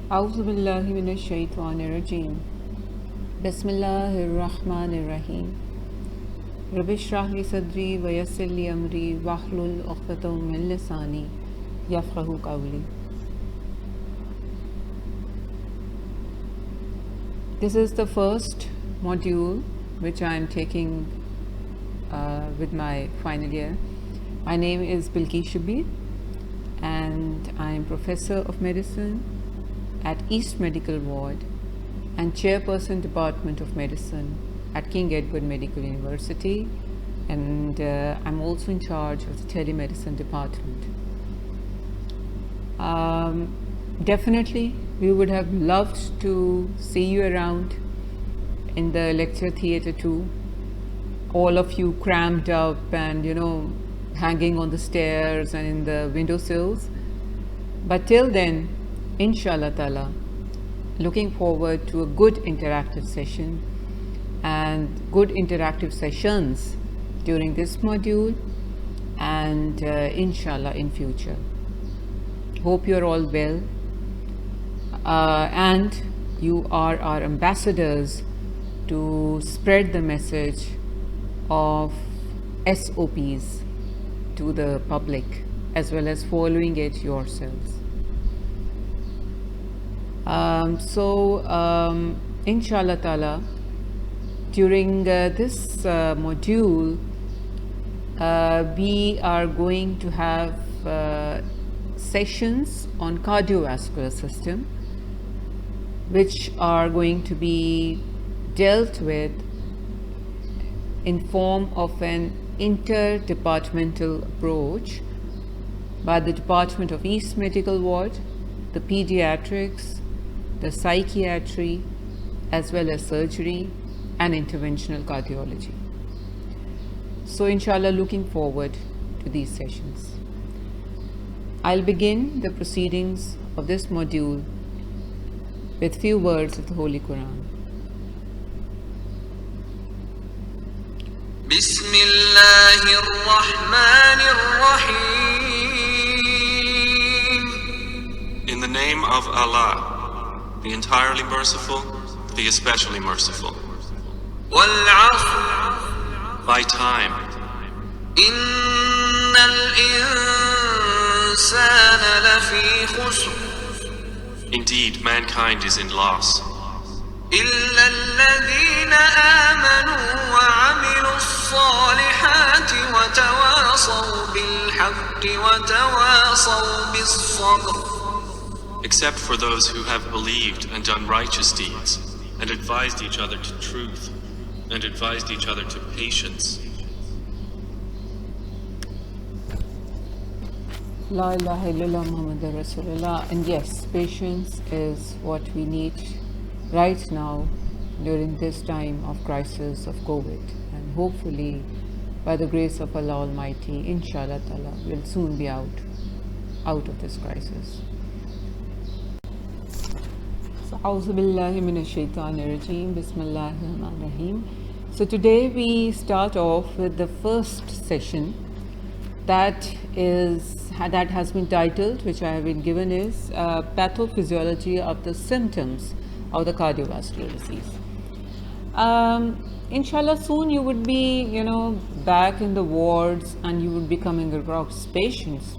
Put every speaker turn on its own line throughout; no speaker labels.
أعوذ بالله من الشيطان الرجيم بسم الله الرحمن الرحيم رب اشرح لي صدري ويسر لي أمري واحلل عقدة من لساني يفقهوا قولي. This is the first module which I am taking with my final year. My name is Bilki Shabir and I am Professor of Medicine at East Medical Ward and Chairperson Department of Medicine at King Edward Medical University, and I'm also in charge of the Telemedicine Department. Definitely we would have loved to see you around in the lecture theatre too, all of you crammed up and hanging on the stairs and in the windowsills. But till then, inshallah ta'ala, looking forward to a good interactive session and good interactive sessions during this module and inshallah in future. Hope you're all well and you are our ambassadors to spread the message of SOPs to the public as well as following it yourselves. Inshallah ta'ala, during this module we are going to have sessions on cardiovascular system which are going to be dealt with in form of an interdepartmental approach by the Department of East Medical Ward, the Pediatrics, the Psychiatry, as well as Surgery and Interventional Cardiology. So inshallah, looking forward to these sessions. I'll begin the proceedings of this module with few words of the Holy Quran.
Bismillahir Rahmanir Rahim. In the name of Allah, the entirely merciful, the especially merciful. وَالْعَصْرِ. By time. إِنَّ الْإِنسَانَ لَفِي خُسْرٍ. Indeed, mankind is in loss. إِلَّا الَّذِينَ آمَنُوا وَعَمِلُوا الصَّالِحَاتِ وَتَوَاصَوْا بِالْحَقِّ وَتَوَاصَوْا بِالصَّبْرِ. Except for those who have believed and done righteous deeds, and advised each other to truth, and advised each other to patience.
La ilaha illallah Muhammadur Rasulullah. And yes, patience is what we need right now during this time of crisis of COVID. And hopefully, by the grace of Allah Almighty, inshallah ta'ala, we'll soon be out of this crisis. A'udhu billahi minash shaitanir rajeem. Bismillahir rahmanir rahim. So today we start off with the first session that has been titled, which I have been given, is Pathophysiology of the Symptoms of the Cardiovascular Disease. Inshallah, soon you would be, back in the wards and you would be coming across patients.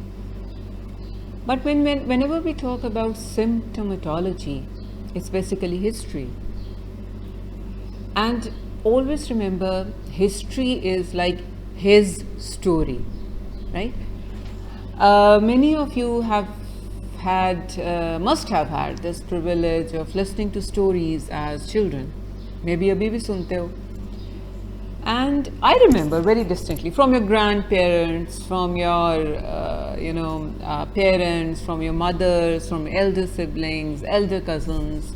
But whenever we talk about symptomatology, it's basically history. And always remember, history is like his story, right? Many of you must have had this privilege of listening to stories as children. Maybe abhi bhi sunte ho. And I remember very distinctly from your grandparents, from your parents, from your mothers, from elder siblings, elder cousins.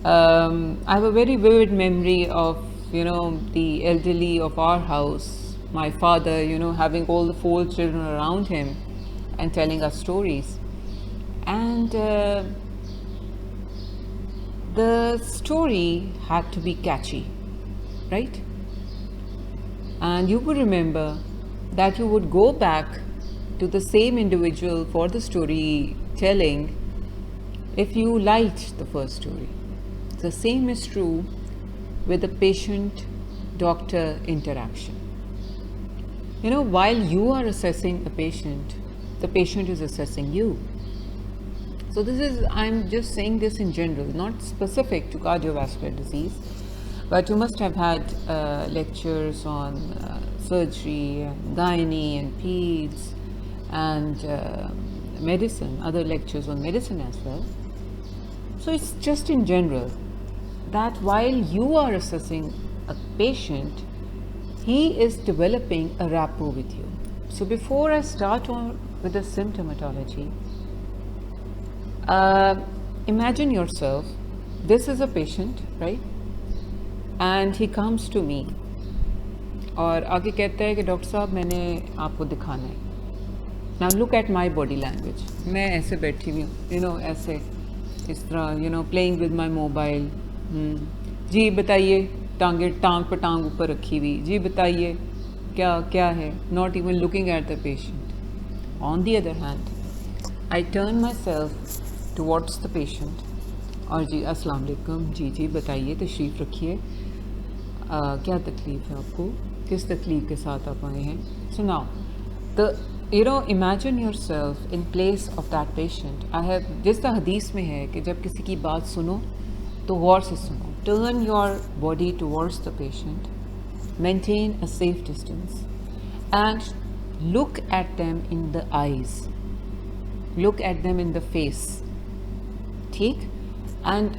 I have a very vivid memory of the elderly of our house, my father, having all the 4 children around him and telling us stories. And the story had to be catchy, right? And you would remember that you would go back to the same individual for the storytelling if you liked the first story. The same is true with the patient-doctor interaction. You know, while you are assessing a patient, the patient is assessing you. So this is, I'm just saying this in general, not specific to cardiovascular disease, but you must have had lectures on surgery and gynae and peds and medicine, other lectures on medicine as well. So it's just in general that while you are assessing a patient, he is developing a rapport with you. So before I start on with the symptomatology, imagine yourself, this is a patient, right? And he comes to me और आगे कहता है कि doctor साहब मैंने आपको दिखाना है. Now look at my body language. मैं ऐसे बैठी हुई हूँ, you know, ऐसे इस तरह, you know, playing with my mobile. जी बताइए, टांग पर टांग ऊपर रखी हुई, जी बताइए क्या है, not even looking at the patient. On the other hand, I turn myself towards the patient और जी अस्सलाम वालेकुम, जी बताइए, तशरीफ़ रखिए, क्या तकलीफ़ है आपको, किस तकलीफ़ के साथ आप आए हैं. So now, imagine yourself in place of that patient. जिस तरह हदीस में है कि जब किसी की बात सुनो तो गौर से सुनो. Turn your body towards the patient, maintain a safe distance, and look at them in the eyes, look at them in the face. ठीक? And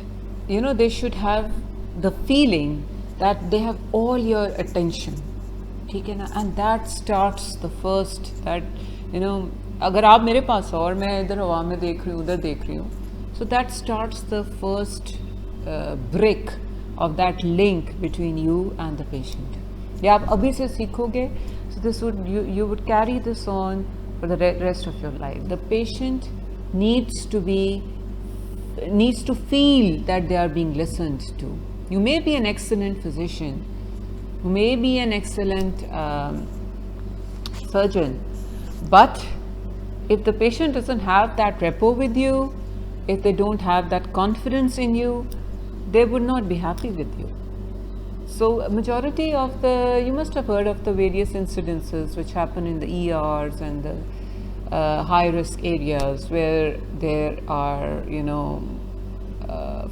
they should have the feeling that they have all your attention. ठीक है ना? And that starts the first, that अगर आप मेरे पास हो और मैं इधर हवा में देख रही हूँ, उधर देख रही हूँ, so that starts the first brick of that link between you and the patient. ये आप अभी से सीखोगे, so this would you would carry this on for the rest of your life. The patient needs to feel that they are being listened to. You may be an excellent physician, you may be an excellent surgeon, but if the patient doesn't have that rapport with you, if they don't have that confidence in you, they would not be happy with you. So majority of you must have heard of the various incidences which happen in the ERs and the high risk areas where there are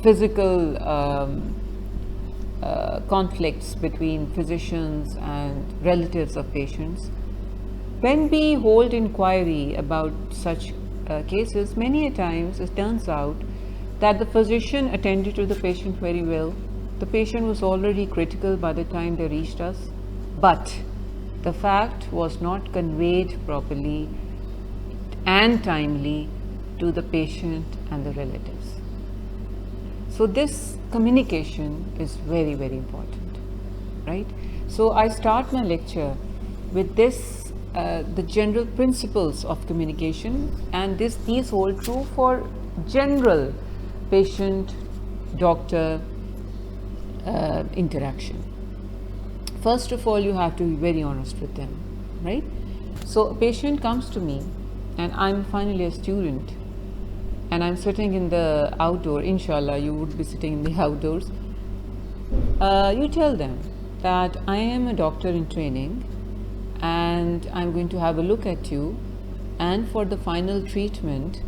physical conflicts between physicians and relatives of patients. When we hold inquiry about such cases, many a times it turns out that the physician attended to the patient very well. The patient was already critical by the time they reached us, but the fact was not conveyed properly and timely to the patient and the relatives. So this communication is very, very important, right? So I start my lecture with this, the general principles of communication, and these hold true for general patient-doctor interaction. First of all, you have to be very honest with them, right? So a patient comes to me and I'm finally a student and I'm sitting in the outdoor. Inshallah, you would be sitting in the outdoors. You tell them that I am a doctor in training and I'm going to have a look at you, and for the final treatment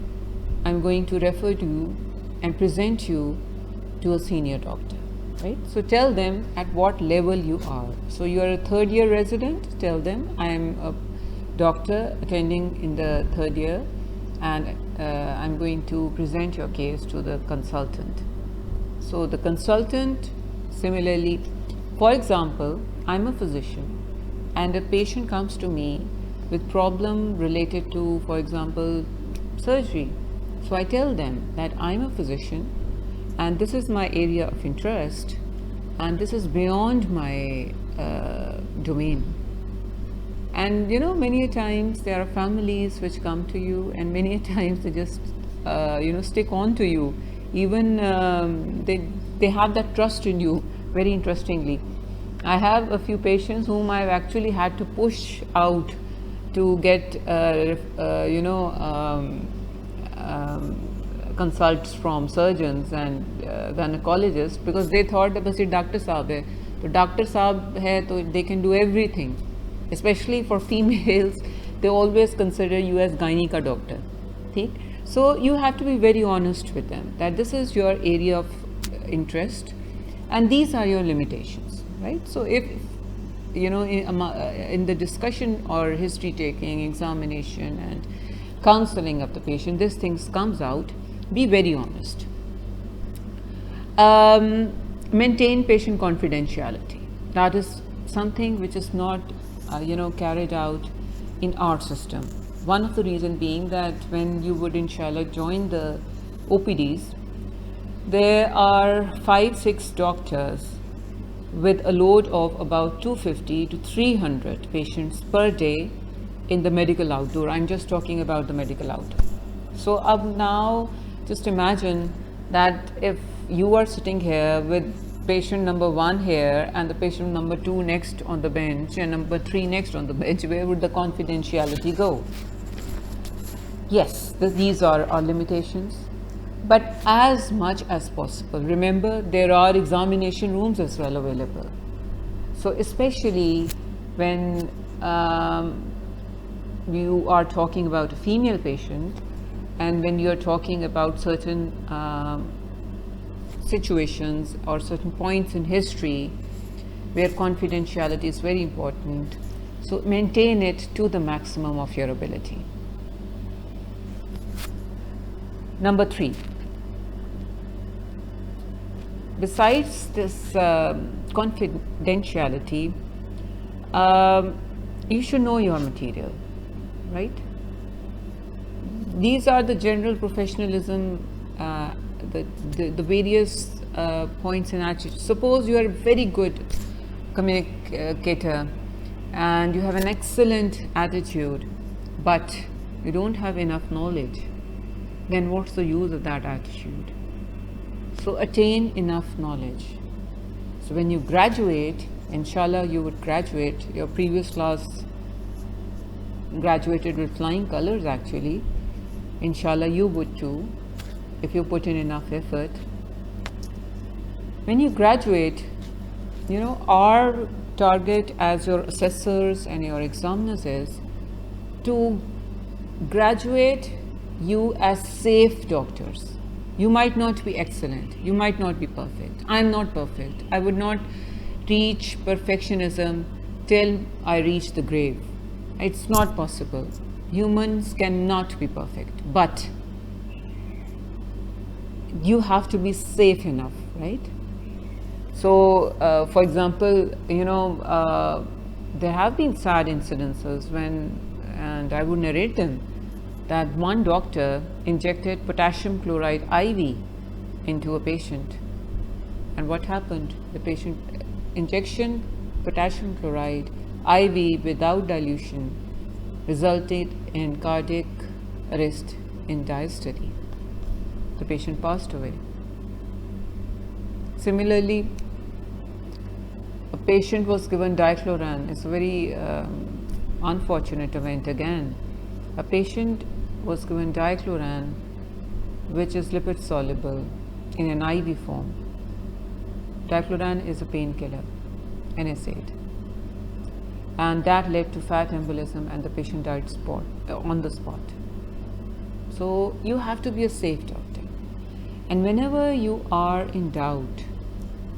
I'm going to refer to you and present you to a senior doctor, right? So tell them at what level you are. So you are a third year resident, tell them I am a doctor attending in the third year and I'm going to present your case to the consultant. So the consultant similarly, for example, I'm a physician and a patient comes to me with problem related to, for example, surgery. So I tell them that I'm a physician and this is my area of interest and this is beyond my domain. And many a times there are families which come to you and many a times they just stick on to you. Even they have that trust in you. Very interestingly, I have a few patients whom I've actually had to push out to get consults from surgeons and gynecologists, because they thought that bas ye doctor saab hai, तो doctor saab hai तो they can do everything. Especially for females, they always consider you as gynae ka doctor. ठीक? So you have to be very honest with them that this is your area of interest and these are your limitations, right? So if you know in the discussion or history taking, examination and counseling of the patient, these things comes out, be very honest. Maintain patient confidentiality. That is something which is not carried out in our system. One of the reasons being that when you would inshallah join the OPDs, there are 5-6 doctors with a load of about 250 to 300 patients per day in the medical outdoor. I'm just talking about the medical outdoor. So now just imagine that if you are sitting here with patient number 1 here and the patient number 2 next on the bench and number 3 next on the bench, where would the confidentiality go? Yes, these are our limitations, but as much as possible, remember there are examination rooms as well available. So especially when you are talking about a female patient and when you are talking about certain situations or certain points in history where confidentiality is very important, so maintain it to the maximum of your ability. Number 3, besides this confidentiality, you should know your material, right? These are the general professionalism, the various points and attitudes. Suppose you are a very good communicator and you have an excellent attitude, but you don't have enough knowledge, then what's the use of that attitude? So attain enough knowledge. So when you graduate, inshallah you would graduate, your previous class graduated with flying colors actually, inshallah you would too, if you put in enough effort. When you graduate, our target as your assessors and your examiners is to graduate you as safe doctors. You might not be excellent, you might not be perfect. I'm not perfect. I would not reach perfectionism till I reach the grave. It's not possible. Humans cannot be perfect, but you have to be safe enough, right? So for example, there have been sad incidences when, and I would narrate them, that one doctor injected potassium chloride IV into a patient. And what happened? The patient injection potassium chloride IV without dilution resulted in cardiac arrest in diastole. The patient passed away. Similarly, a patient was given dichloran. It's a very unfortunate event again. A patient was given dichloran, which is lipid soluble in an IV form. Dichloran is a painkiller, NSAID, and that led to fat embolism and the patient died on the spot. So you have to be a safe doctor, and whenever you are in doubt,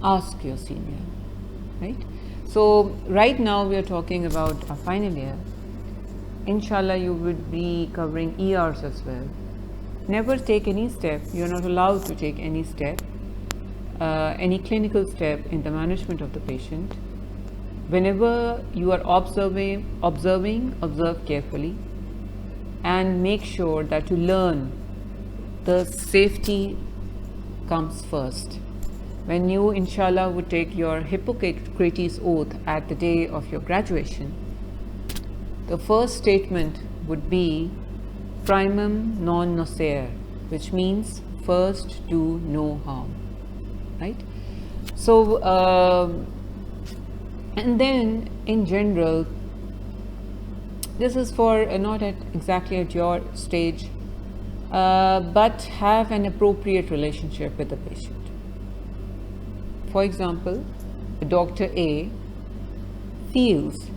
ask your senior, right? So right now we are talking about our final year. Inshallah, you would be covering ERs as well. Never take any step. You're not allowed to take any step, any clinical step in the management of the patient. Whenever you are observing, observe carefully and make sure that you learn. The safety comes first. When you, inshallah, would take your Hippocrates oath at the day of your graduation, the first statement would be primum non nocere, which means first do no harm, right? So and then in general, this is for not exactly at your stage, but have an appropriate relationship with the patient. For example, Dr. A feels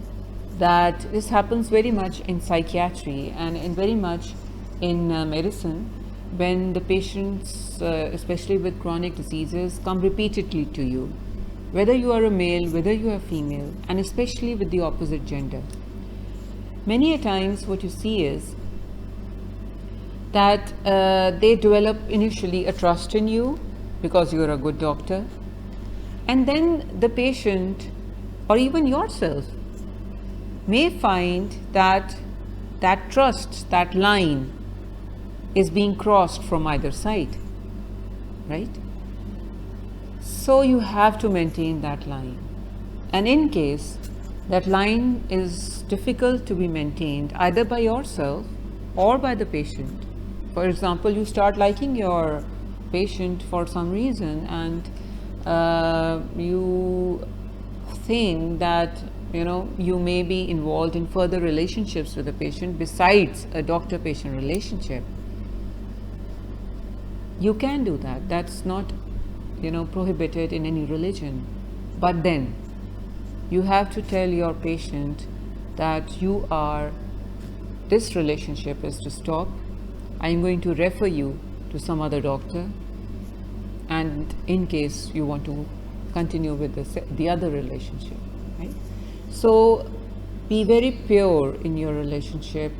that this happens very much in psychiatry and very much in medicine when the patients, especially with chronic diseases, come repeatedly to you, whether you are a male, whether you are female, and especially with the opposite gender. Many a times what you see is that they develop initially a trust in you because you are a good doctor, and then the patient or even yourself may find that that trust, that line is being crossed from either side, right? So you have to maintain that line, and in case that line is difficult to be maintained either by yourself or by the patient, for example, you start liking your patient for some reason, and you think that you may be involved in further relationships with the patient besides a doctor-patient relationship. You can do that. That's not prohibited in any religion. But then you have to tell your patient that this relationship is to stop. I'm going to refer you to some other doctor, and in case you want to continue with the other relationship, right? So be very pure in your relationship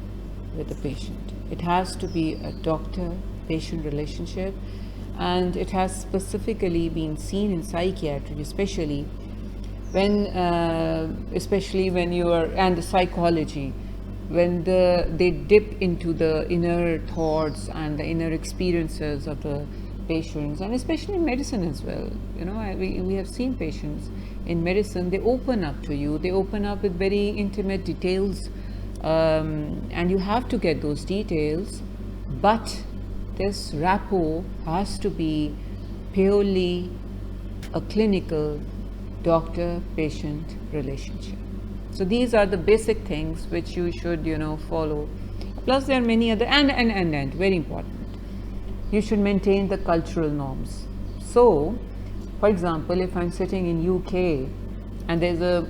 with the patient. It has to be a doctor-patient relationship, and it has specifically been seen in psychiatry, especially when you are, and the psychology, when they dip into the inner thoughts and the inner experiences of the patients, and especially in medicine as well. We have seen patients in medicine, they open up to you, they open up with very intimate details, and you have to get those details, but this rapport has to be purely a clinical doctor-patient relationship. So these are the basic things which you should follow. Plus there are many other, and very important, you should maintain the cultural norms. So for example, if I'm sitting in UK and there's a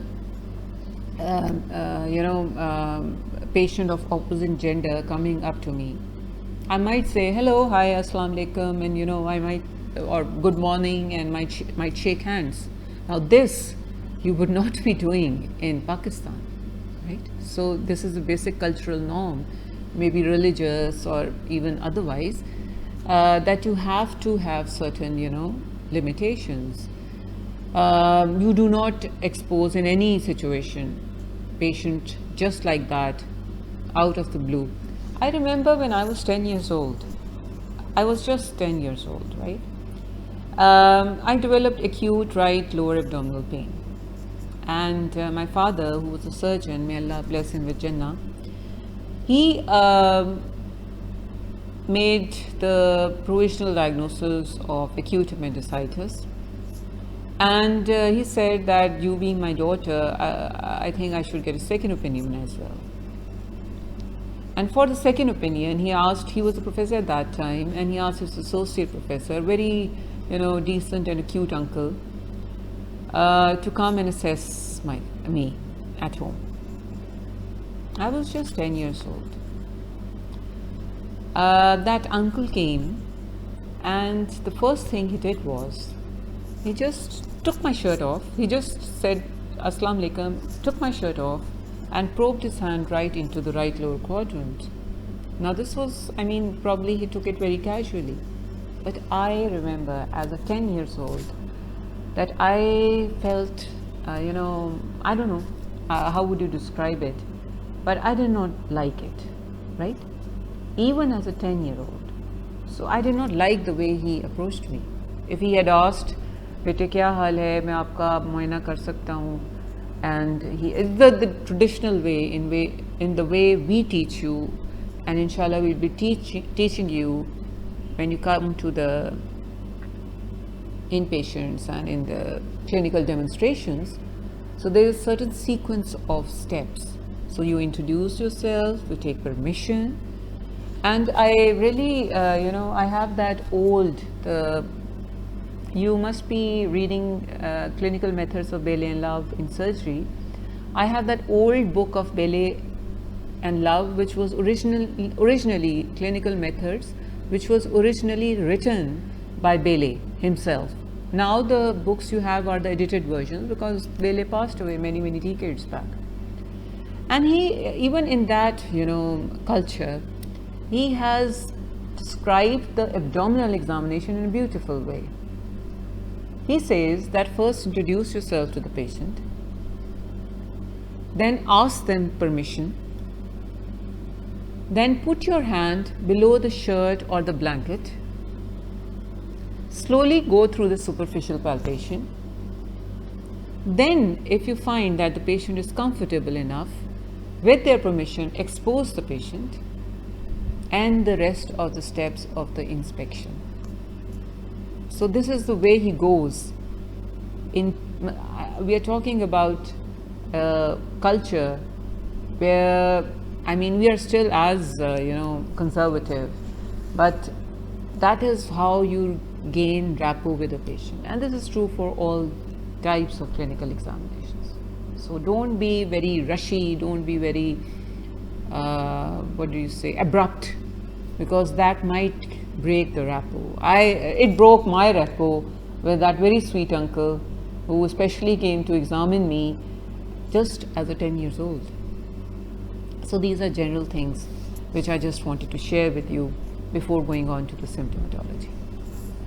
patient of opposite gender coming up to me, I might say hello, hi, assalamu alaikum, and I might, or good morning, and might shake hands. Now this you would not be doing in Pakistan, right? So this is a basic cultural norm, maybe religious or even otherwise, that you have to have certain limitations. You do not expose in any situation patient just like that out of the blue. I remember when I was 10 years old, I was just 10 years old, right? I developed acute right lower abdominal pain, and my father, who was a surgeon, may Allah bless him with Jannah, he made the provisional diagnosis of acute appendicitis, and he said that, you being my daughter, I think I should get a second opinion as well. And for the second opinion, he was a professor at that time, and he asked his associate professor, very decent and acute uncle, to come and assess me at home. I was just 10 years old. That uncle came, and the first thing he did was, he just took my shirt off. He just said, Assalamu alaikum, took my shirt off, and probed his hand right into the right lower quadrant. Now this was, probably he took it very casually, but I remember as a 10 years old that I felt, I don't know, how would you describe it, but I did not like it, right? Even as a 10-year-old. So I did not like the way he approached me. If he had asked, bete kya hal hai, main aapka muayna kar sakta hu, and the traditional way, in the way we teach you, and inshallah we'll be teaching you when you come to the inpatients and in the clinical demonstrations. So there is a certain sequence of steps. So you introduce yourself, you take permission, And I really, I have that old, you must be reading Clinical Methods of Bailey and Love in Surgery. I have that old book of Bailey and Love, which was originally Clinical Methods, which was originally written by Bailey himself. Now the books you have are the edited versions because Bailey passed away many, many decades back. And he, even in that, culture, he has described the abdominal examination in a beautiful way. He says that first introduce yourself to the patient, then ask them permission, then put your hand below the shirt or the blanket, slowly go through the superficial palpation. Then, if you find that the patient is comfortable enough, with their permission, expose the patient and the rest of the steps of the inspection. So this is the way he goes. We are talking about culture where, we are still as conservative, but that is how you gain rapport with a patient, and this is true for all types of clinical examinations. So don't be very rushy, don't be very abrupt, because that might break the rapport. It broke my rapport with that very sweet uncle who especially came to examine me just as a 10 years old. So these are general things which I just wanted to share with you before going on to the symptomatology.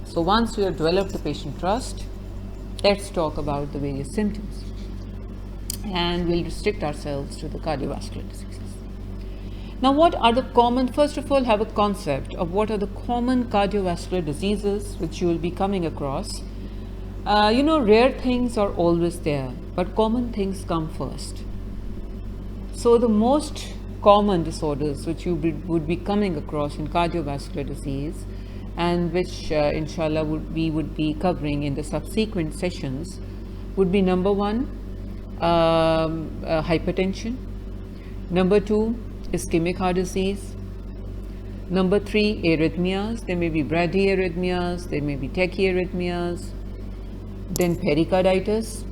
So once we have developed the patient trust, let's talk about the various symptoms, and we'll restrict ourselves to the cardiovascular diseases. Now, first of all, have a concept of what are the common cardiovascular diseases which you will be coming across. Rare things are always there, but common things come first. So the most common disorders which you would be coming across in cardiovascular disease, and which inshallah we would be covering in the subsequent sessions, would be number 1, hypertension, number 2, ischemic heart disease, number 3, arrhythmias. There may be bradyarrhythmias, there may be tachyarrhythmias, then pericarditis,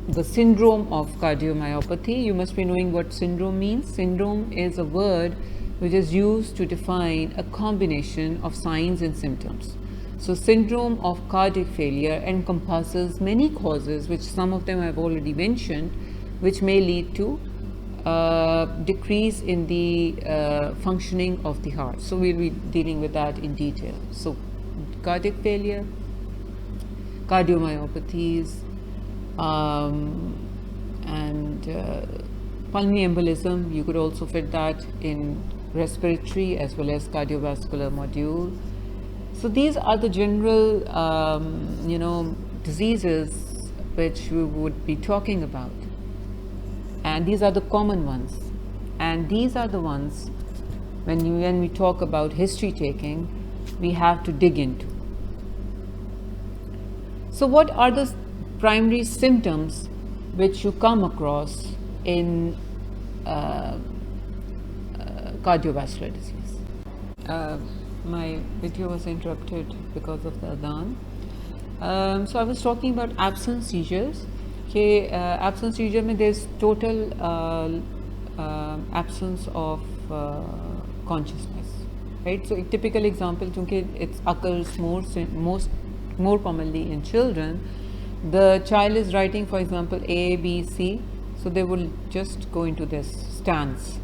the syndrome of cardiomyopathy. You must be knowing what syndrome means. Syndrome is a word which is used to define a combination of signs and symptoms. So syndrome of cardiac failure encompasses many causes, which some of them I've already mentioned, which may lead to decrease in the functioning of the heart. So we'll be dealing with that in detail. So cardiac failure, cardiomyopathies, and pulmonary embolism. You could also fit that in respiratory as well as cardiovascular module. So these are the general diseases which we would be talking about, and these are the common ones, and these are the ones when we talk about history taking we have to dig into. So what are the primary symptoms which you come across in cardiovascular disease? My video was interrupted because of the adhan. So I was talking about absence seizures. Absence seizure mein there's total absence of consciousness, right? So a typical example, because it occurs more commonly in children. The child is writing, for example, A, B, C, so they will just go into this stance,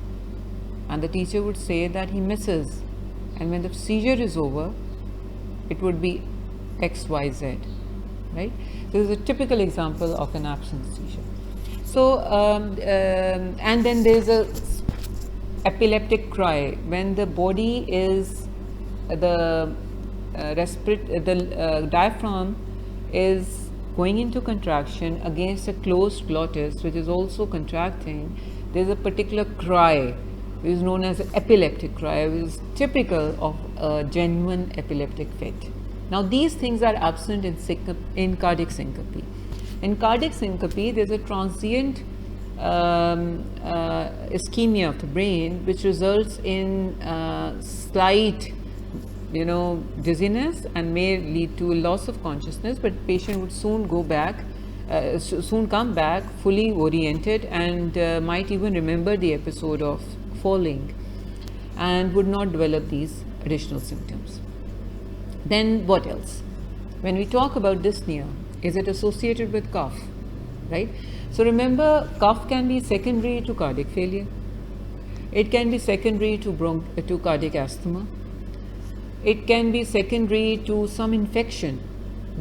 and the teacher would say that he misses, and when the seizure is over, it would be X, Y, Z, right? So this is a typical example of an absence seizure. So, and then there's a epileptic cry when the body is the diaphragm is going into contraction against a closed glottis, which is also contracting. There's a particular cry which is known as an epileptic cry, which is typical of a genuine epileptic fit. Now these things are absent in cardiac syncope. In cardiac syncope, there's a transient ischemia of the brain, which results in slight, dizziness and may lead to a loss of consciousness, but patient would soon go back, soon come back fully oriented and might even remember the episode of falling and would not develop these additional symptoms. Then what else? When we talk about dyspnea, is it associated with cough, right? So remember, cough can be secondary to cardiac failure. It can be secondary to cardiac asthma. It can be secondary to some infection,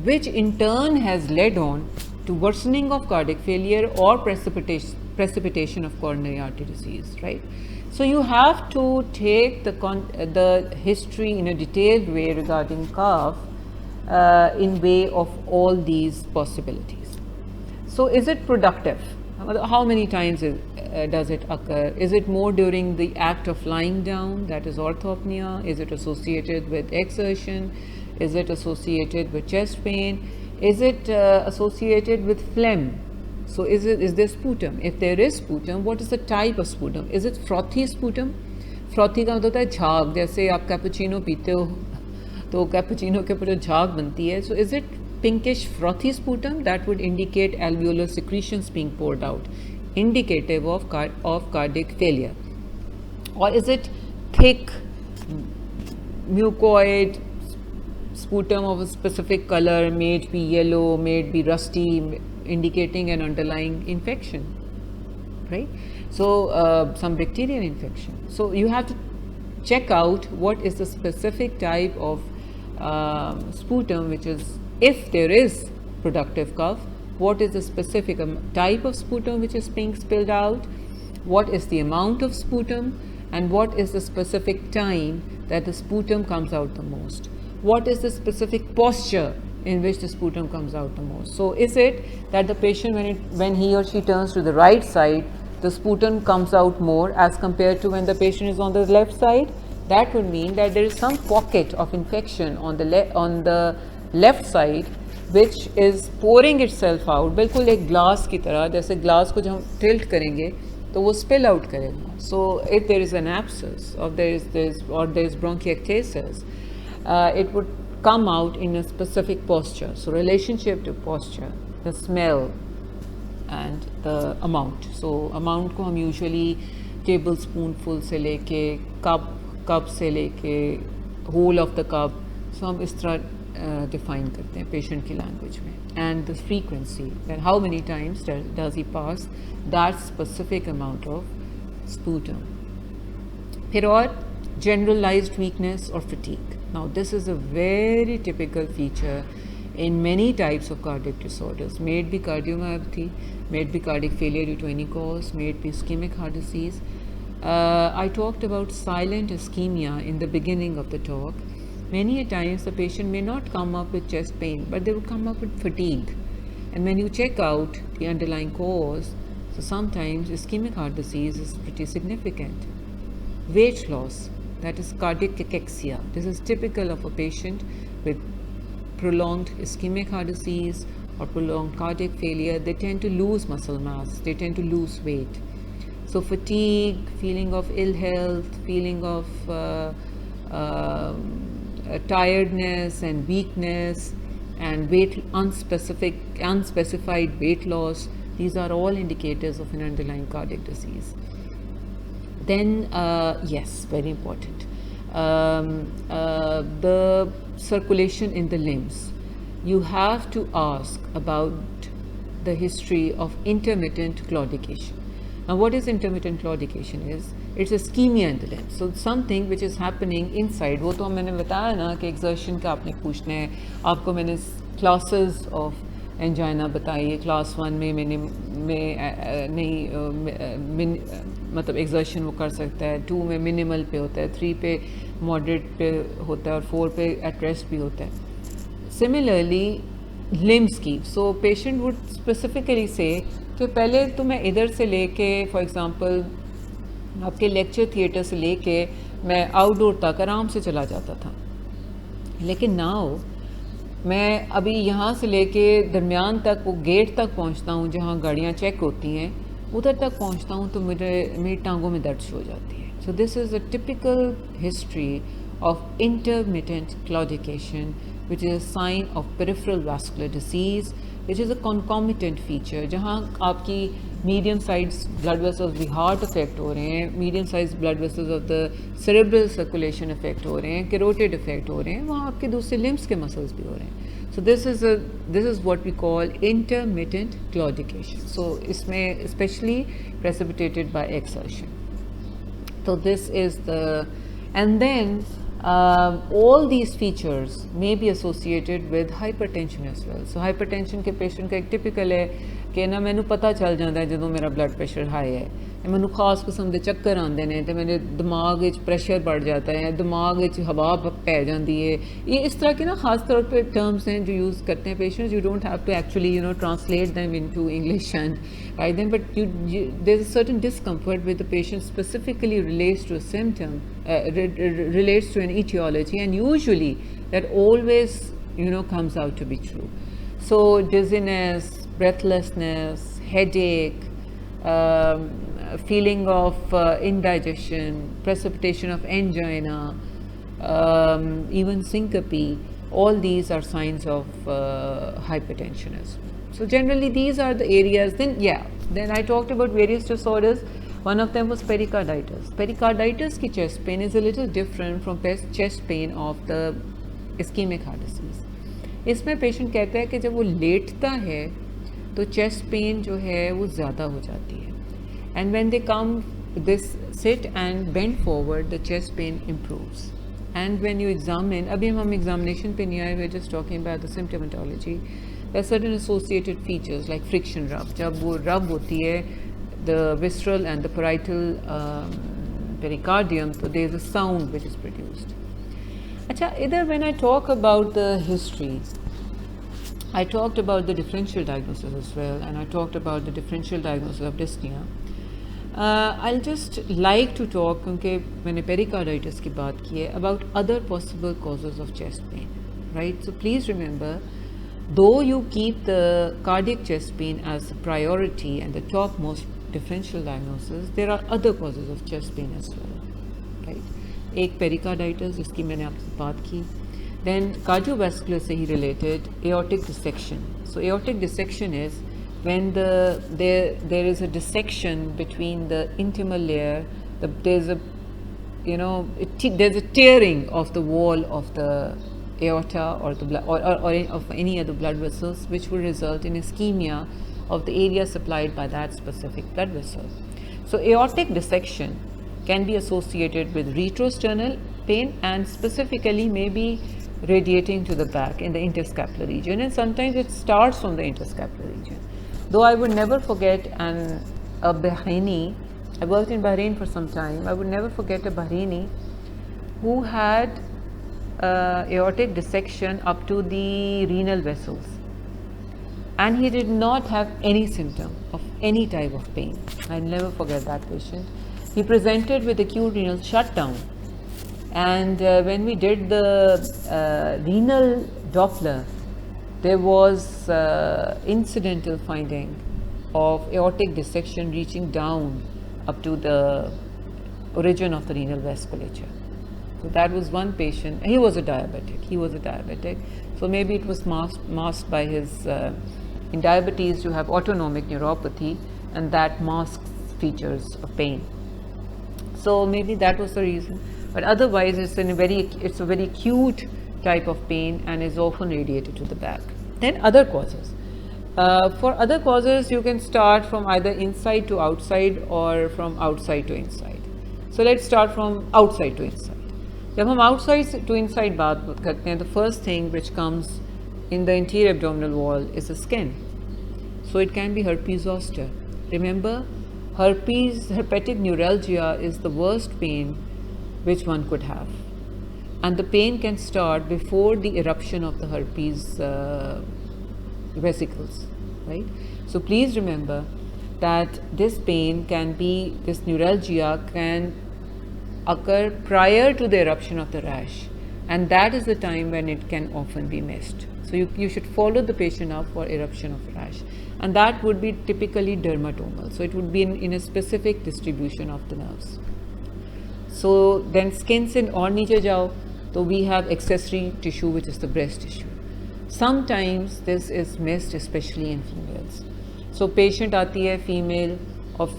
which in turn has led on to worsening of cardiac failure or precipitation of coronary artery disease, right? So you have to take the history in a detailed way regarding cough in way of all these possibilities. So is it productive? How many times does it occur? Is it more during the act of lying down, that is orthopnea? Is it associated with exertion? Is it associated with chest pain? Is it associated with phlegm? So is there sputum? If there is sputum, what is the type of sputum? Is it frothy sputum? Frothy का मतलब होता है झाग, जैसे आप cappuccino पीते हो तो कैपुचिनो के ऊपर झाग बनती है. So is it pinkish frothy sputum? That would indicate alveolar secretions being poured out, indicative of cardiac failure. Or is it thick mucoid sputum of a specific color, may it be yellow, may it be rusty, indicating an underlying infection, right? So some bacterial infection. So you have to check out what is the specific type of sputum, which is, if there is productive cough, what is the specific type of sputum which is being spilled out, what is the amount of sputum, and what is the specific time that the sputum comes out the most. What is the specific posture in which the sputum comes out the most. So is it that the patient, when he or she turns to the right side, the sputum comes out more as compared to when the patient is on the left side? That would mean that there is some pocket of infection on the left side which is pouring itself out, बिल्कुल एक glass की तरह, जैसे glass को जब हम tilt करेंगे तो वो spill out करेगा. So if there is an abscess or there is bronchiectasis, it would come out in a specific posture. So relationship to posture, the smell and the amount. So amount को हम usually tablespoonful से लेके cup से लेके whole of the cup, so हम इस तरह define करते हैं patient की language में. And the frequency, that how many times does he pass that specific amount of sputum. फिर और generalized weakness or fatigue. Now this is a very typical feature in many types of cardiac disorders. May it be cardiomyopathy, may it be cardiac failure due to any cause, may it be ischemic heart disease. I talked about silent ischemia in the beginning of the talk. Many a times the patient may not come up with chest pain, but they would come up with fatigue. And when you check out the underlying cause, so sometimes ischemic heart disease is pretty significant. Weight loss, that is cardiac cachexia. This is typical of a patient with prolonged ischemic heart disease or prolonged cardiac failure. They tend to lose muscle mass, they tend to lose weight. So fatigue, feeling of ill health, feeling of tiredness and weakness and unspecified weight loss, these are all indicators of an underlying cardiac disease. Then yes, very important, the circulation in the limbs. You have to ask about the history of intermittent claudication. Now what is intermittent claudication is? It's ischemia in the limbs. So something which is happening inside. वो तो मैंने बताया ना कि exertion का आपने पूछना है. आपको मैंने classes of angina बताई है. Class 1 में मैंने मतलब exertion वो कर सकता है. 2 में minimal पे होता है. 3 पे moderate पे होता है और 4 पे at rest भी होता है. Similarly, limbs की. So patient would specifically say कि पहले तो मैं इधर से लेके फॉर एग्ज़ाम्पल आपके लेक्चर थिएटर से लेके मैं आउटडोर तक आराम से चला जाता था, लेकिन नाउ मैं अभी यहाँ से लेके दरमियान तक वो गेट तक पहुँचता हूँ जहाँ गाड़ियाँ चेक होती हैं, उधर तक पहुंचता हूं तो मेरी टांगों में दर्द हो जाती है. So this is a typical history of intermittent claudication, which is a sign of peripheral vascular disease, which is a concomitant feature. जहाँ आपकी medium sized blood vessels of the heart affect हो रहे हैं, medium sized blood vessels of the cerebral circulation affect हो रहे हैं, carotid affect हो रहे हैं, वहाँ आपके दूसरे limbs के muscles भी हो रहे हैं. So this is what we call intermittent claudication. So इसमें especially precipitated by exertion. So this is the, and then all these features may be associated with hypertension as well. So hypertension के patient का एक typical है कि ना मैंने पता चल जाता है ਜਦੋਂ ਮੇਰਾ blood pressure high है, ਮੈਨੂੰ ਖਾਸ ਕਿਸਮ ਦੇ ਚੱਕਰ ਆਉਂਦੇ ਨੇ ਤੇ ਮੇਰੇ ਦਿਮਾਗ ਵਿੱਚ ਪ੍ਰੈਸ਼ਰ बढ़ जाता है, दिमाग ਵਿੱਚ ਹਵਾ ਪੈ ਜਾਂਦੀ ਹੈ. ये इस तरह के ना खास तौर पे terms हैं जो यूज़ करते हैं patients. You don't have to actually translate them into English and write them, but there's a certain discomfort with the patient specifically relates to a symptom, relates to an etiology, and usually that always comes out to be true. So dizziness, breathlessness, headache, feeling of indigestion, precipitation of angina, even syncope, all these are signs of hypertension as well. So generally these are the areas. Then I talked about various disorders. One of them was pericarditis. Pericarditis ki chest pain is a little different from chest pain of the ischemic heart disease. इसमें patient कहता है कि जब वो लेटता है तो chest pain जो है वो ज़्यादा हो जाती है, and when they come this sit and bend forward the chest pain improves. And when you examine, अभी हम एग्जामिनेशन पे नहीं आए, we are just talking about the symptomatology. There are certain associated features like friction rub. जब वो rub होती है the visceral and the parietal pericardium, तो there is a sound which is produced. अच्छा, इधर when I talk about the history, I talked about the differential diagnosis as well, and I talked about the differential diagnosis of dyspnea. I'll just like to talk, क्योंकि मैंने pericarditis की बात की है, about other possible causes of chest pain, right? So please remember, though you keep the cardiac chest pain as a priority and the topmost differential diagnosis, there are other causes of chest pain as well, right? एक pericarditis जिसकी मैंने आपसे बात की. Then cardiovascular से ही related, aortic dissection. So aortic dissection is when there is a dissection between the intimal layer. There's a there's a tearing of the wall of the aorta or the blood or of any other blood vessels, which will result in ischemia of the area supplied by that specific blood vessel. So aortic dissection can be associated with retrosternal pain and specifically maybe radiating to the back in the interscapular region, and sometimes it starts from the interscapular region. Though I would never forget a Bahraini, I worked in Bahrain for some time, I would never forget a Bahraini who had aortic dissection up to the renal vessels, and he did not have any symptom of any type of pain. I'll never forget that patient. He presented with acute renal shutdown. And when we did the renal Doppler, there was incidental finding of aortic dissection reaching down up to the origin of the renal vasculature. So that was one patient. He was a diabetic. So maybe it was masked by his, in diabetes you have autonomic neuropathy, and that masks features of pain. So maybe that was the reason. But otherwise it's a very acute type of pain and is often radiated to the back. Then other causes. For other causes you can start from either inside to outside or from outside to inside. So let's start from outside to inside. जब हम outside to inside बात करते हैं, the first thing which comes in the anterior abdominal wall is the skin. So it can be herpes zoster. Remember, herpetic neuralgia is the worst pain which one could have, and the pain can start before the eruption of the herpes vesicles, right? So please remember that this neuralgia can occur prior to the eruption of the rash, and that is the time when it can often be missed. So you should follow the patient up for eruption of rash, and that would be typically dermatomal. So it would be in a specific distribution of the nerves. So then skin se aur niche jao, so we have accessory tissue, which is the breast tissue. Sometimes this is missed, especially in females. So patient aati hai female of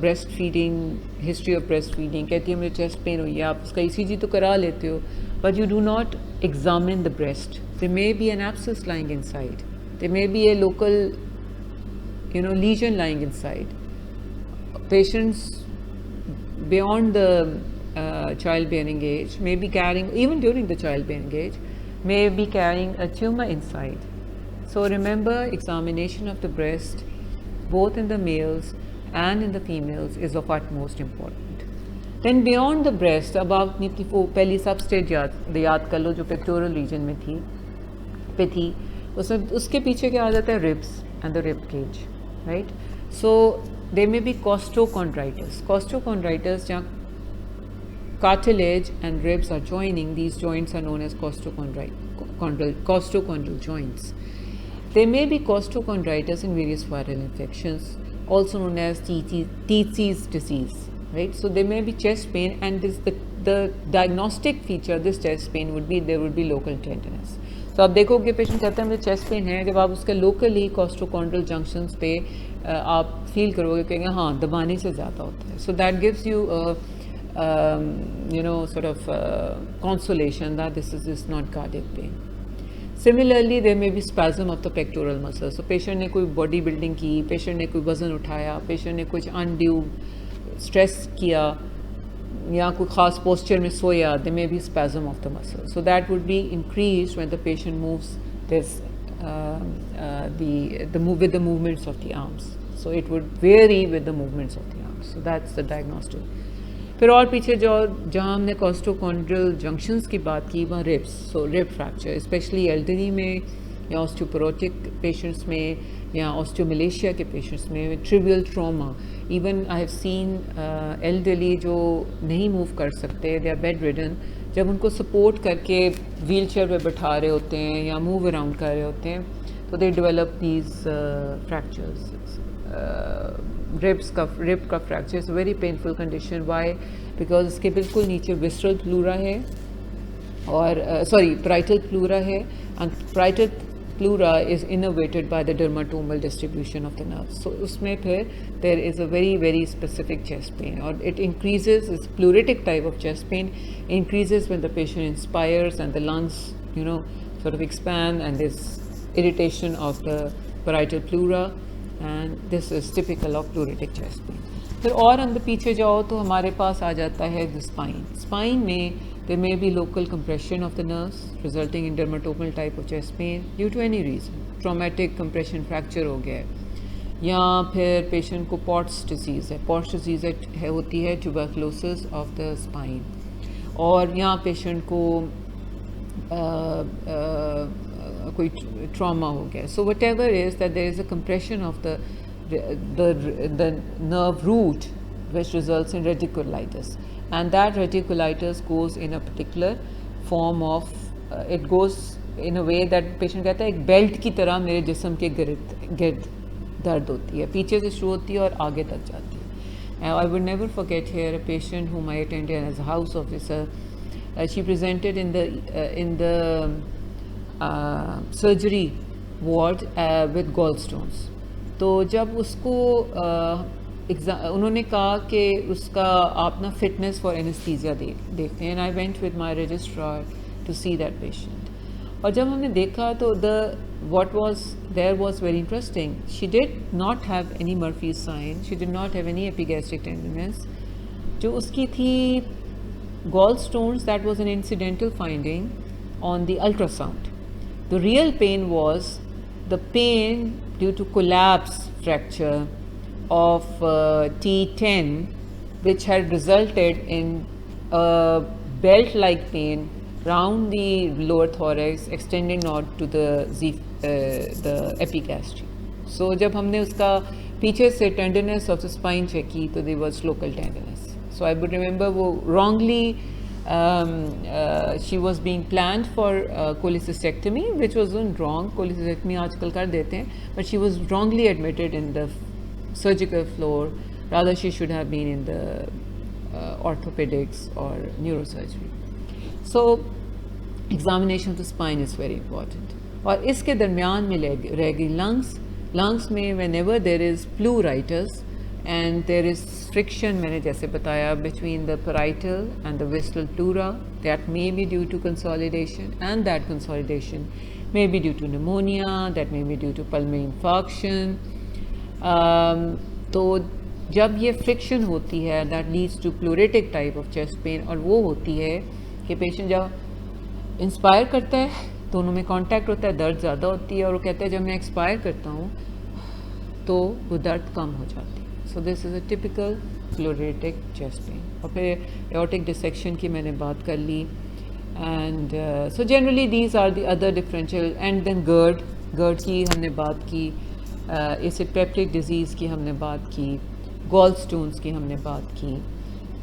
breastfeeding, history of breastfeeding, कहती है मुझे chest pain हुई है, आप उसका ECG तो करा लेते हो, but you do not examine the breast. There may be an abscess lying inside. There may be a local, lesion lying inside. Patients beyond the childbearing age may be carrying, even during the childbearing age, may be carrying a tumor inside. So remember, examination of the breast, both in the males and in the females, is of utmost importance. Then beyond the breast, अब आप अपनी पहली सब stage याद कर लो जो pectoral region में थी, उसके पीछे क्या आ जाता है, ribs and the rib cage, right? So there may be costochondritis. Costochondritis, जहाँ cartilage and ribs are joining, these joints are known as costochondral joints. There may be costochondritis in various viral infections, also known as Tietze's disease, right? So there may be chest pain, and the diagnostic feature, this chest pain would be, there would be local tenderness. तो आप देखोगे patient कहता है मुझे chest pain है, जब आप उसके लोकली कॉस्टोकॉन्ड्रल जंक्शंस पे आप फील करोगे, कहेंगे हाँ दबाने से ज़्यादा होता है. So that gives you sort of consolation that this is not cardiac pain. Similarly, there may be spasm of the pectoral muscles. So patient ने कोई बॉडी बिल्डिंग की, पेशेंट ने कोई वज़न उठाया, पेशेंट ने कुछ अनड्यू स्ट्रेस किया या कोई ख़ास पोस्चर में सोया, there may be spasm of the muscle. So that would be increased when the patient moves this with the movements of the arms. So it would vary with the movements of the arms. So that's the diagnostic. फिर और पीछे जहाँ हमने कॉस्टोकॉन्ड्रल junctions की बात की, वहाँ ribs. सो rib fracture specially elderly में या ऑस्टियोपोरोटिक पेशेंट्स में या ऑस्टियोमलेशिया के पेशेंट्स में, trivial trauma. Even I have seen elderly जो नहीं मूव कर सकते, दे आर बेड रिडन, जब उनको सपोर्ट करके व्हील चेयर पर बैठा रहे होते हैं या मूव अराउंड कर रहे होते हैं, तो they develop these fractures. rib का fracture is a very painful condition. Why? Because इसके बिल्कुल नीचे विस्ट्रल प्लूरा है और parietal pleura है, and parietal pleura is innervated by the dermatomal distribution of the nerves. So उसमें फिर there is a very very specific chest pain, और it increases, this pleuritic type of chest pain increases when the patient inspires and the lungs sort of expand, and there's irritation of the parietal pleura, and this is typical of pleuritic chest pain. फिर और अंदर पीछे जाओ तो हमारे पास आ जाता है the spine. Spine में there may be local compression of the nerves resulting in dermatomal type of chest pain due to any reason. Traumatic compression fracture हो गया है, या फिर पेशेंट को पॉट्स डिजीज़ है. पॉट्स डिजीज़ होती है ट्यूबरकुलोसिस ऑफ द स्पाइन, और यहाँ पेशेंट को कोई ट्रॉमा हो गया. So whatever is that there is a compression of the nerve root, which results in radiculitis, and that radiculitis goes in a particular form of it goes in a way that patient कहता है एक belt की तरह मेरे जिस्म के गिर्द दर्द होती है, पीछे से शुरू होती है और आगे तक जाती है. I would never forget here a patient whom I attended as a house officer. She presented in the surgery ward with gallstones. तो जब उसको उन्होंने कहा कि उसका आप ना फिटनेस फॉर एनेस्थीसिया देखते हैं, and I went with my registrar to see that patient. और जब हमने देखा तो what was there was very interesting. She did not have any Murphy's sign, she did not have any epigastric tenderness. जो उसकी थी gallstones, that was an incidental finding on the ultrasound. The real pain was the pain due to collapse fracture of T10, which had resulted in a belt-like pain round the lower thorax, extending out to the epigastric. So जब हमने उसका पीछे से tenderness of the spine check की, तो there was local tenderness. So I would remember वो wrongly she was being planned for cholecystectomy, which wasn't wrong. Cholecystectomy आजकल कर देते हैं, but she was wrongly admitted in the surgical floor. Rather, she should have been in the orthopedics or neurosurgery. So, examination of the spine is very important. और इसके दरमियान में रह गई lungs में whenever there is pleuritis and there is friction, मैंने जैसे बताया, between the parietal and the visceral pleura, that may be due to consolidation, and that consolidation may be due to pneumonia, that may be due to pulmonary infarction. तो जब ये friction होती है, that leads to pleuritic type of chest pain, और वो होती है कि patient जब inspire करता है, दोनों में contact होता है, दर्द ज़्यादा होती है, और वो कहता है जब मैं expire करता हूँ तो वो दर्द कम हो जाती है. So this is a typical pleuritic chest pain. और फिर aortic dissection की मैंने बात कर ली. And so generally these are the other differential. And then GERD की हमने बात की, acid peptic disease की हमने बात की, gallstones की हमने बात की,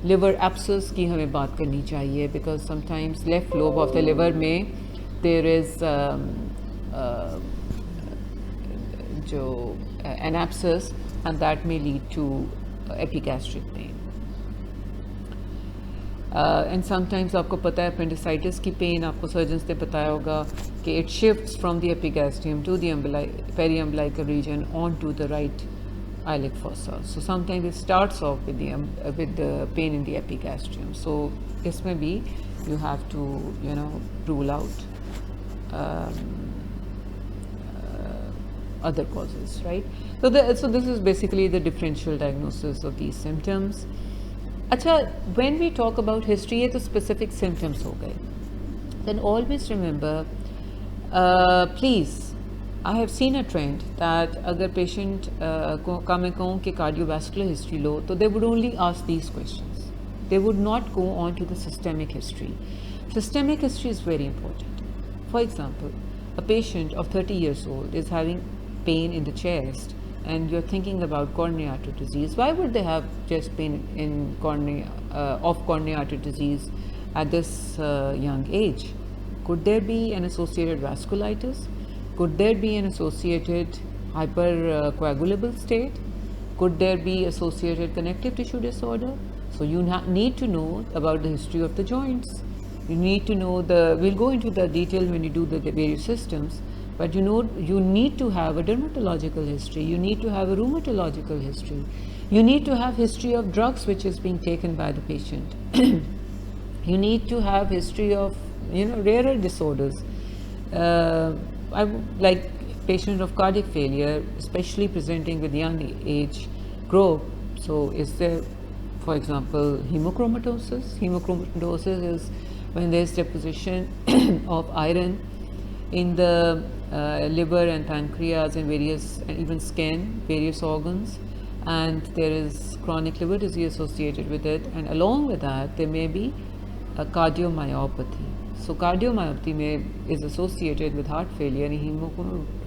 liver abscess की हमें बात करनी चाहिए, because sometimes left lobe of the liver में there is an abscess, and that may lead to epigastric pain. And sometimes आपको पता है appendicitis की pain, आपको surgeons ने बताया होगा कि it shifts from the epigastrium to the periumbilical region onto the right iliac fossa. So sometimes it starts off with the pain in the epigastrium. So इसमें भी you have to rule out other causes, right? So this is basically the differential diagnosis of these symptoms. Acha, when we talk about history, ये तो specific symptoms हो गए. Then always remember, please, I have seen a trend that अगर patient का मैं कहूँ कि cardiovascular history लो, तो they would only ask these questions. They would not go on to the systemic history. Systemic history is very important. For example, a patient of 30 years old is having pain in the chest, and you're thinking about coronary artery disease. Why would they have chest pain in of coronary artery disease at this young age? Could there be an associated vasculitis? Could there be an associated hypercoagulable state? Could there be associated connective tissue disorder? So you need to know about the history of the joints. You need to know we'll go into the detail when you do the various systems, but you need to have a dermatological history, you need to have a rheumatological history, you need to have history of drugs which is being taken by the patient. You need to have history of rarer disorders. Like patient of cardiac failure, especially presenting with young age group. So is there, for example, hemochromatosis? Hemochromatosis is when there is deposition of iron in the liver and pancreas and even skin, various organs, and there is chronic liver disease associated with it, and along with that there may be a cardiomyopathy. So cardiomyopathy is associated with heart failure and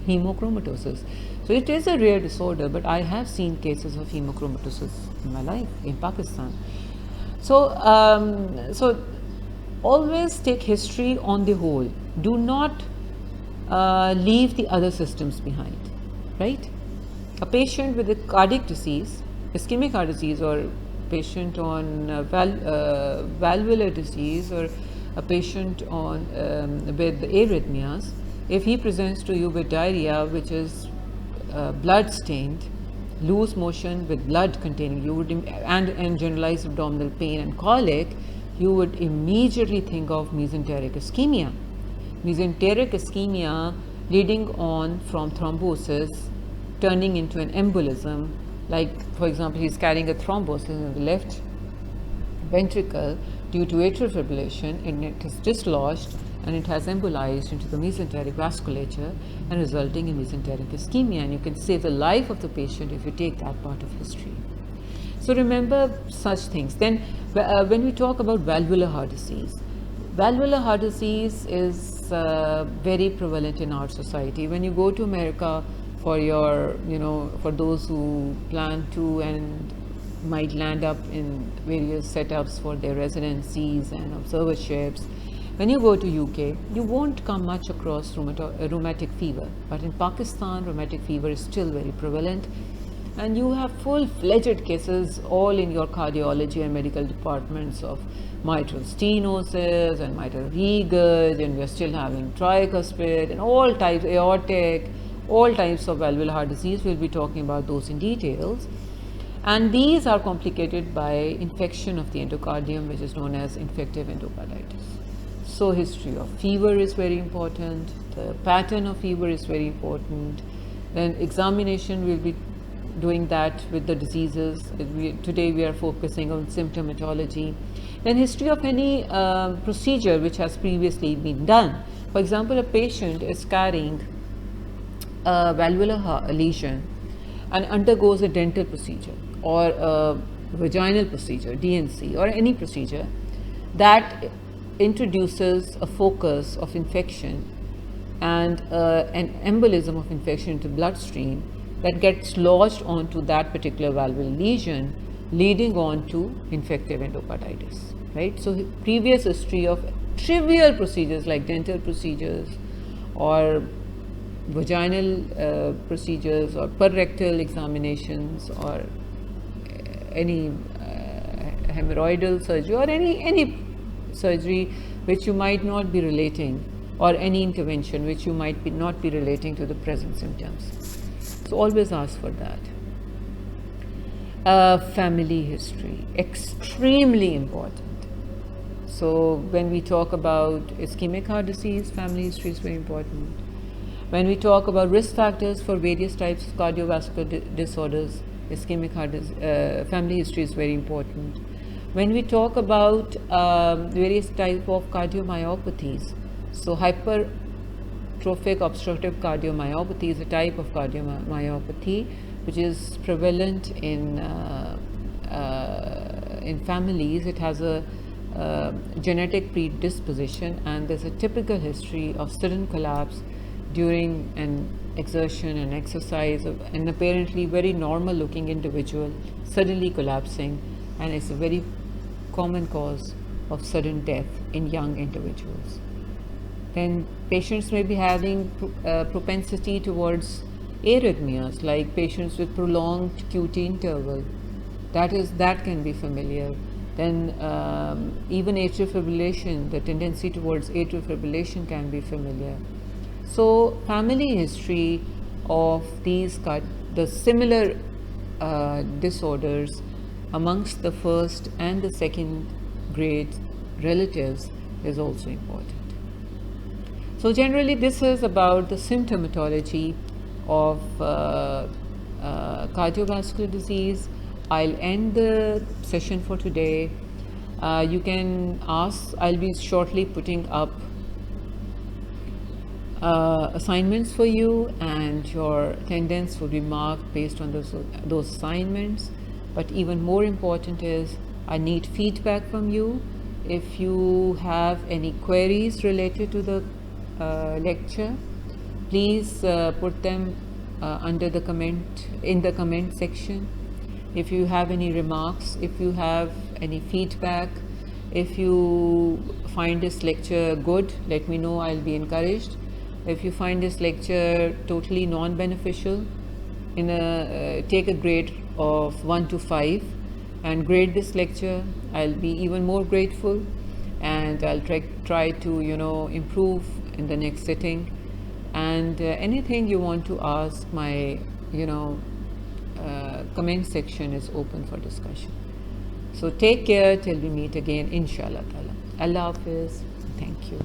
hemochromatosis. So it is a rare disorder, but I have seen cases of hemochromatosis in my life in Pakistan. So always take history on the whole. Do not leave the other systems behind, right? A patient with a cardiac disease, ischemic heart disease, or patient on valvular disease, or a patient on with arrhythmias, if he presents to you with diarrhea which is blood stained, loose motion with blood containing, you would and generalized abdominal pain and colic, you would immediately think of mesenteric ischemia. Mesenteric ischemia leading on from thrombosis, turning into an embolism. Like, for example, he's carrying a thrombosis in the left ventricle due to atrial fibrillation, and it is dislodged and it has embolized into the mesenteric vasculature and resulting in mesenteric ischemia. And you can save the life of the patient if you take that part of history. So remember such things. Then when we talk about valvular heart disease is very prevalent in our society. When you go to America for your, for those who plan to and might land up in various setups for their residencies and observerships. When you go to UK, you won't come much across rheumatic fever, but in Pakistan, rheumatic fever is still very prevalent, and you have full-fledged cases all in your cardiology and medical departments of mitral stenosis and mitral regurg, and we are still having tricuspid and all types, aortic, all types of valvular heart disease. We'll be talking about those in details. And these are complicated by infection of the endocardium, which is known as infective endocarditis. So history of fever is very important, the pattern of fever is very important, then examination will be doing that with the diseases. Today we are focusing on symptomatology. Then history of any procedure which has previously been done. For example, a patient is carrying a valvular lesion and undergoes a dental procedure or a vaginal procedure, DNC, or any procedure that introduces a focus of infection and an embolism of infection into bloodstream that gets lodged onto that particular valvular lesion, leading on to infective endocarditis, right? So previous history of trivial procedures like dental procedures or vaginal procedures or perrectal examinations or any hemorrhoidal surgery or any surgery which you might not be relating, or any intervention which you might not be relating to the present symptoms. So always ask for that. Family history, extremely important. So when we talk about ischemic heart disease, family history is very important. When we talk about risk factors for various types of cardiovascular disorders, ischemic heart family history is very important. When we talk about various types of cardiomyopathies, so hypertrophic obstructive cardiomyopathy is a type of cardiomyopathy which is prevalent in families. It has a genetic predisposition, and there's a typical history of sudden collapse during an exertion and exercise of an apparently very normal looking individual suddenly collapsing, and it's a very common cause of sudden death in young individuals. Then patients may be having propensity towards arrhythmias, like patients with prolonged QT interval. That can be familiar. Then even atrial fibrillation, the tendency towards atrial fibrillation can be familiar. So family history of the similar disorders amongst the first and the second grade relatives is also important. So generally this is about the symptomatology of cardiovascular disease. I'll end the session for today. You can ask, I'll be shortly putting up assignments for you, and your attendance will be marked based on those assignments. But even more important is, I need feedback from you. If you have any queries related to the lecture, please put them in the comment section. If you have any remarks, if you have any feedback, if you find this lecture good, let me know. I'll be encouraged. If you find this lecture totally non-beneficial, take a grade of 1 to 5 and grade this lecture. I'll be even more grateful, and I'll try to improve in the next sitting. And anything you want to ask, my comment section is open for discussion. So take care till we meet again, inshallah ta'ala. Allah Hafiz. Thank you.